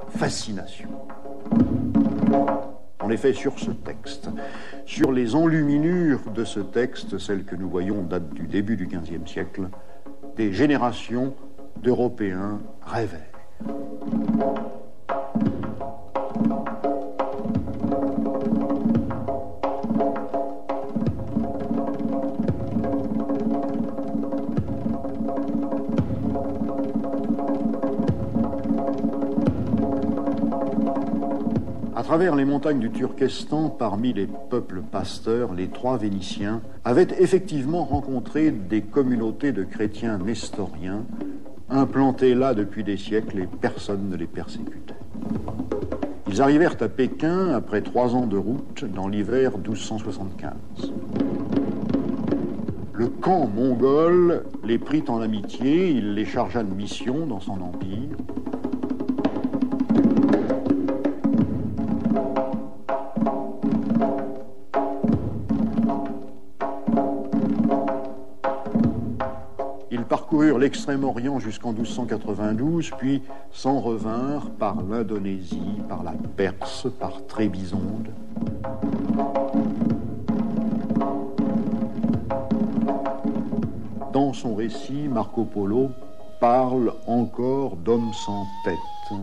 fascination. En effet, sur ce texte, sur les enluminures de ce texte, celles que nous voyons datent du début du XVe siècle, des générations d'Européens rêvaient. À travers les montagnes du Turkestan, parmi les peuples pasteurs, les trois Vénitiens avaient effectivement rencontré des communautés de chrétiens nestoriens, implantés là depuis des siècles et personne ne les persécutait. Ils arrivèrent à Pékin après 3 ans de route dans l'hiver 1275. Le camp mongol les prit en amitié, il les chargea de mission dans son empire. Ils parcoururent l'Extrême-Orient jusqu'en 1292, puis s'en revinrent par l'Indonésie, par la Perse, par Trébizonde. Dans son récit, Marco Polo parle encore d'hommes sans tête,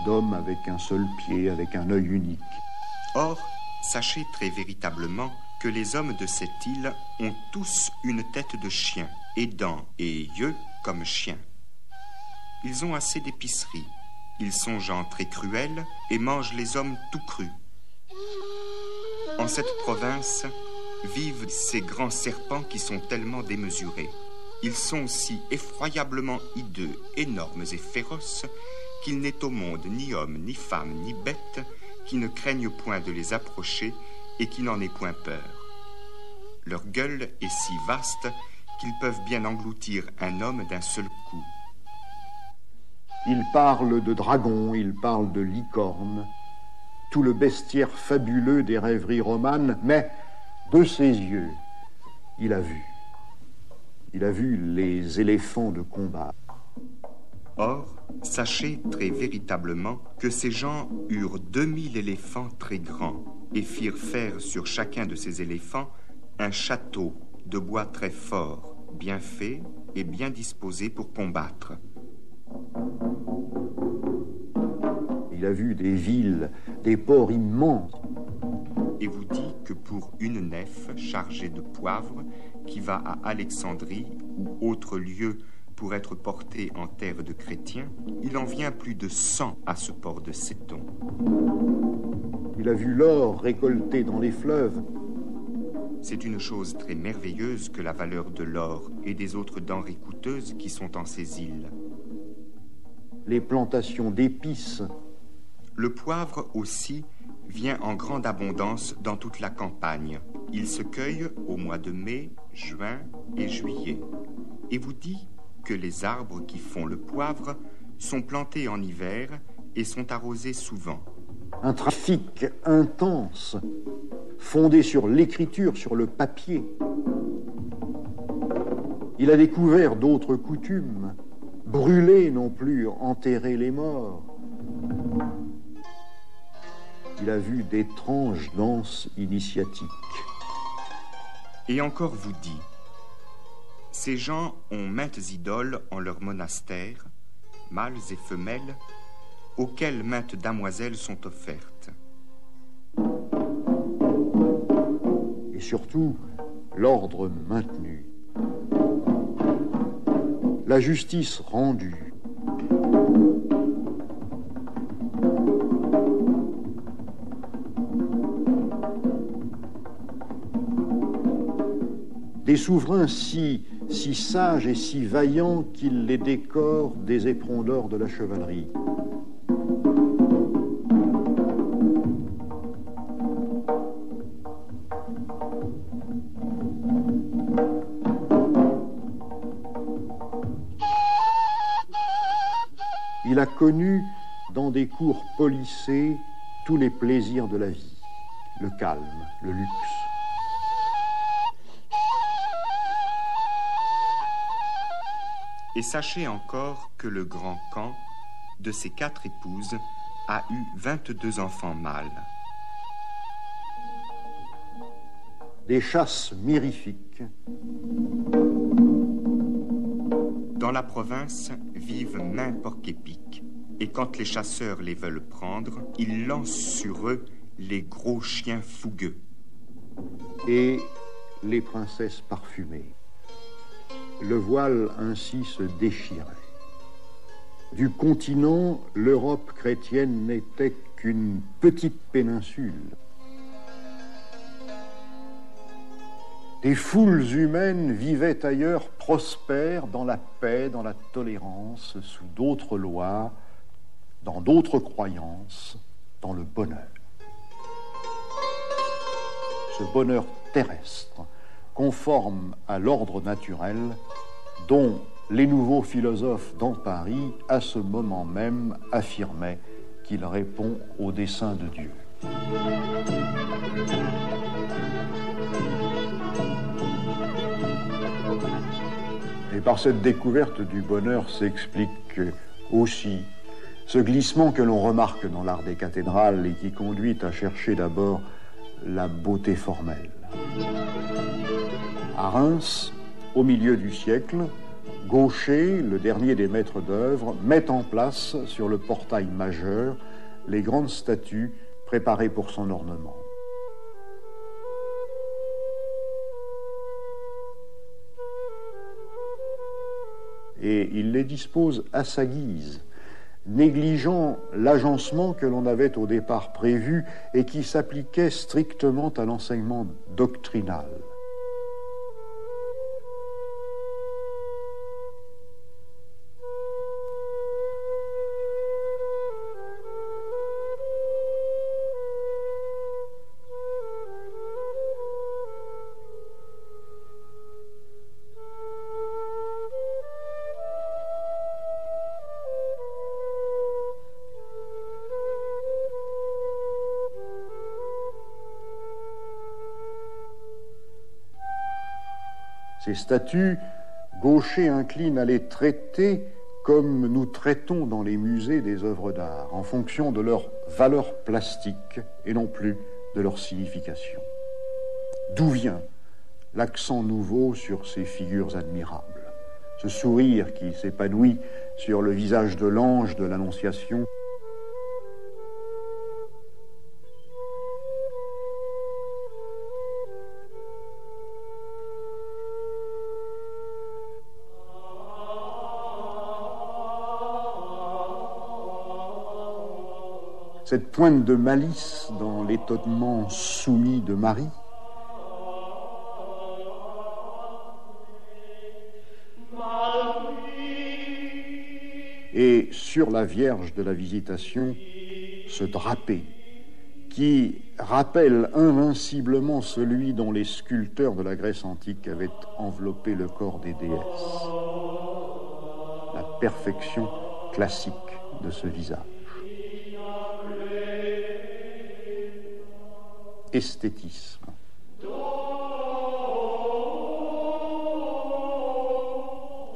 d'hommes avec un seul pied, avec un œil unique. Or, sachez très véritablement que les hommes de cette île ont tous une tête de chien, et dents et yeux comme chiens. Ils ont assez d'épicerie, ils sont gens très cruels et mangent les hommes tout crus. En cette province vivent ces grands serpents qui sont tellement démesurés. Ils sont si effroyablement hideux, énormes et féroces qu'il n'est au monde ni homme, ni femme, ni bête qui ne craignent point de les approcher et qui n'en aient point peur. Leur gueule est si vaste qu'ils peuvent bien engloutir un homme d'un seul coup. Il parle de dragons, il parle de licornes, tout le bestiaire fabuleux des rêveries romanes, mais de ses yeux, il a vu. Il a vu les éléphants de combat. Or, sachez très véritablement que ces gens eurent 2000 éléphants très grands et firent faire sur chacun de ces éléphants un château de bois très fort, bien fait et bien disposé pour combattre. Il a vu des villes, des ports immenses. Et vous dit que pour une nef chargée de poivre qui va à Alexandrie ou autre lieu pour être portée en terre de chrétiens, il en vient plus de 100 à ce port de Séton. Il a vu l'or récolté dans les fleuves. C'est une chose très merveilleuse que la valeur de l'or et des autres denrées coûteuses qui sont en ces îles. Les plantations d'épices. Le poivre aussi vient en grande abondance dans toute la campagne. Il se cueille au mois de mai, juin et juillet. Et vous dit que les arbres qui font le poivre sont plantés en hiver et sont arrosés souvent. Un trafic intense, fondé sur l'écriture, sur le papier. Il a découvert d'autres coutumes, brûler non plus, enterrer les morts. Il a vu d'étranges danses initiatiques. Et encore vous dit, ces gens ont maintes idoles en leur monastère, mâles et femelles, auxquelles maintes damoiselles sont offertes. Et surtout, l'ordre maintenu. La justice rendue. Des souverains si sages et si vaillants qu'ils les décorent des éperons d'or de la chevalerie. Il a connu dans des cours polissées tous les plaisirs de la vie, le calme, le luxe. Et sachez encore que le grand Camp, de ses 4 épouses, a eu 22 enfants mâles. Des chasses mirifiques. Dans la province vivent maint porc-épic, et quand les chasseurs les veulent prendre, ils lancent sur eux les gros chiens fougueux. Et les princesses parfumées. Le voile ainsi se déchirait. Du continent, l'Europe chrétienne n'était qu'une petite péninsule. Des foules humaines vivaient ailleurs prospères dans la paix, dans la tolérance, sous d'autres lois, dans d'autres croyances, dans le bonheur. Ce bonheur terrestre, conforme à l'ordre naturel, dont les nouveaux philosophes dans Paris, à ce moment même, affirmaient qu'il répond au dessein de Dieu. Et par cette découverte du bonheur s'explique aussi ce glissement que l'on remarque dans l'art des cathédrales et qui conduit à chercher d'abord la beauté formelle. À Reims, au milieu du siècle, Gaucher, le dernier des maîtres d'œuvre, met en place sur le portail majeur les grandes statues préparées pour son ornement. Et il les dispose à sa guise, négligeant l'agencement que l'on avait au départ prévu et qui s'appliquait strictement à l'enseignement doctrinal. Ces statues, Gaucher incline à les traiter comme nous traitons dans les musées des œuvres d'art, en fonction de leur valeur plastique et non plus de leur signification. D'où vient l'accent nouveau sur ces figures admirables, ce sourire qui s'épanouit sur le visage de l'ange de l'Annonciation? Cette pointe de malice dans l'étonnement soumis de Marie, et sur la Vierge de la Visitation, ce drapé qui rappelle invinciblement celui dont les sculpteurs de la Grèce antique avaient enveloppé le corps des déesses. La perfection classique de ce visage. Esthétisme.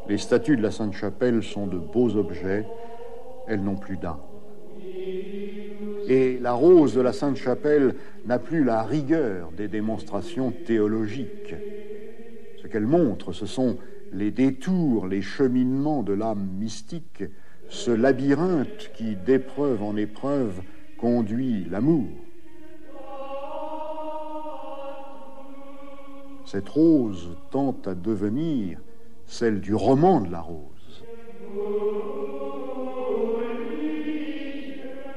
Les statues de la Sainte-Chapelle sont de beaux objets, elles n'ont plus d'âme. Et la rose de la Sainte-Chapelle n'a plus la rigueur des démonstrations théologiques. Ce qu'elle montre, ce sont les détours, les cheminements de l'âme mystique, ce labyrinthe qui, d'épreuve en épreuve, conduit l'amour. Cette rose tend à devenir celle du roman de la rose.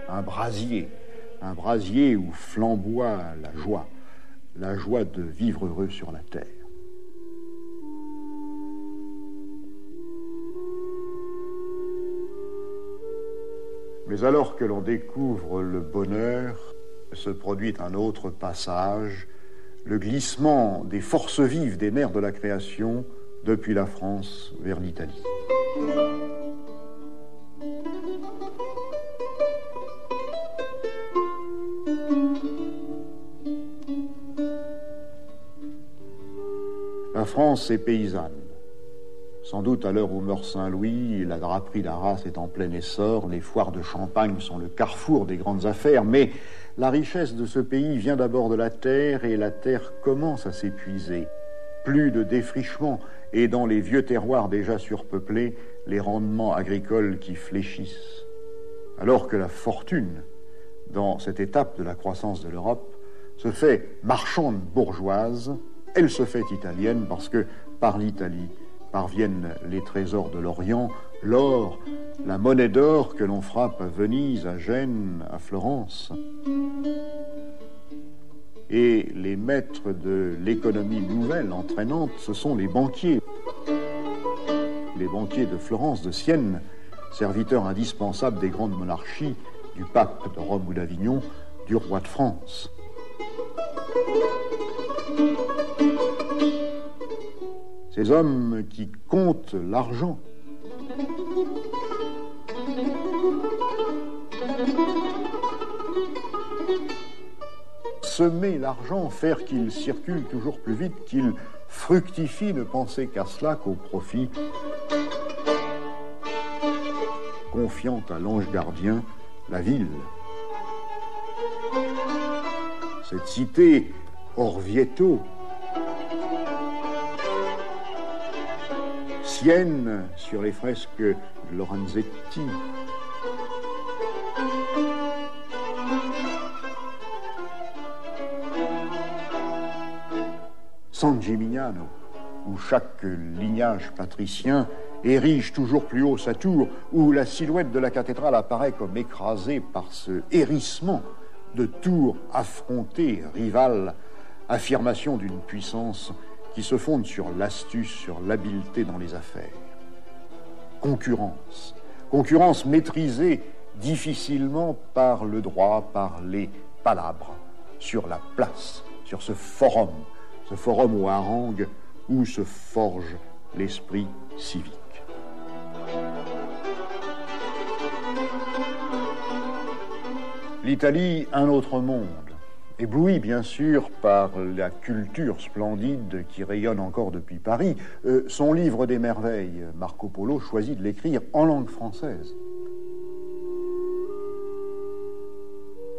Un brasier où flamboie la joie de vivre heureux sur la terre. Mais alors que l'on découvre le bonheur, se produit un autre passage, le glissement des forces vives des nerfs de la création depuis la France vers l'Italie. La France est paysanne. Sans doute à l'heure où meurt Saint-Louis, la draperie d'Arras est en plein essor, les foires de Champagne sont le carrefour des grandes affaires, mais la richesse de ce pays vient d'abord de la terre et la terre commence à s'épuiser. Plus de défrichement et dans les vieux terroirs déjà surpeuplés, les rendements agricoles qui fléchissent. Alors que la fortune, dans cette étape de la croissance de l'Europe, se fait marchande bourgeoise, elle se fait italienne parce que par l'Italie parviennent les trésors de l'Orient, l'or, la monnaie d'or que l'on frappe à Venise, à Gênes, à Florence. Et les maîtres de l'économie nouvelle, entraînante, ce sont les banquiers. Les banquiers de Florence, de Sienne, serviteurs indispensables des grandes monarchies, du pape de Rome ou d'Avignon, du roi de France. Ces hommes qui comptent l'argent. Semer l'argent, faire qu'il circule toujours plus vite, qu'il fructifie, ne penser qu'à cela, qu'au profit. Confiant à l'ange gardien la ville. Cette cité Orvieto, Sienne sur les fresques Lorenzetti, San Gimignano, où chaque lignage patricien érige toujours plus haut sa tour, où la silhouette de la cathédrale apparaît comme écrasée par ce hérissement de tours affrontées, rivales, affirmation d'une puissance qui se fonde sur l'astuce, sur l'habileté dans les affaires. Concurrence. Concurrence maîtrisée difficilement par le droit, par les palabres, sur la place, sur ce forum au harangue où se forge l'esprit civique. L'Italie, un autre monde, ébloui bien sûr par la culture splendide qui rayonne encore depuis Paris. Son livre des merveilles, Marco Polo, choisit de l'écrire en langue française.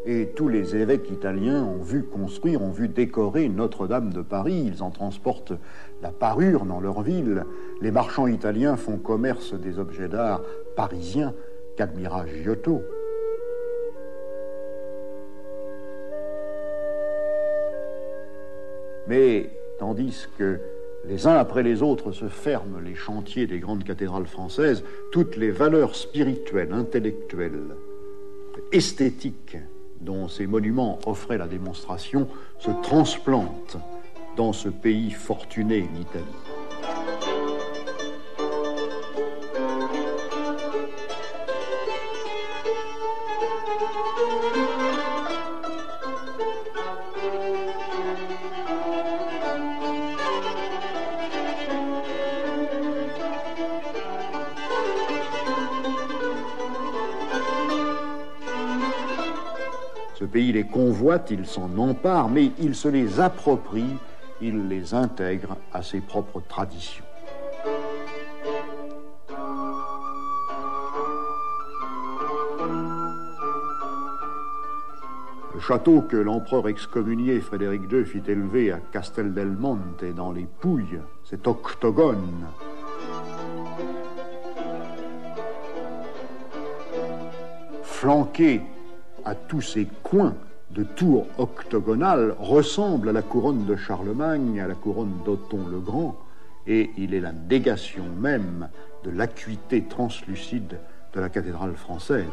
Et tous les évêques italiens ont vu construire, ont vu décorer Notre-Dame de Paris. Ils en transportent la parure dans leur ville. Les marchands italiens font commerce des objets d'art parisiens qu'admira Giotto. Mais tandis que les uns après les autres se ferment les chantiers des grandes cathédrales françaises, toutes les valeurs spirituelles, intellectuelles, esthétiques dont ces monuments offraient la démonstration se transplantent dans ce pays fortuné, l'Italie. Ce pays les convoite, il s'en empare, mais il se les approprie, il les intègre à ses propres traditions. Le château que l'empereur excommunié Frédéric II fit élever à Castel del Monte, dans les Pouilles, cet octogone, flanqué à tous ces coins de tours octogonales, ressemble à la couronne de Charlemagne, à la couronne d'Othon le Grand, et il est la négation même de l'acuité translucide de la cathédrale française.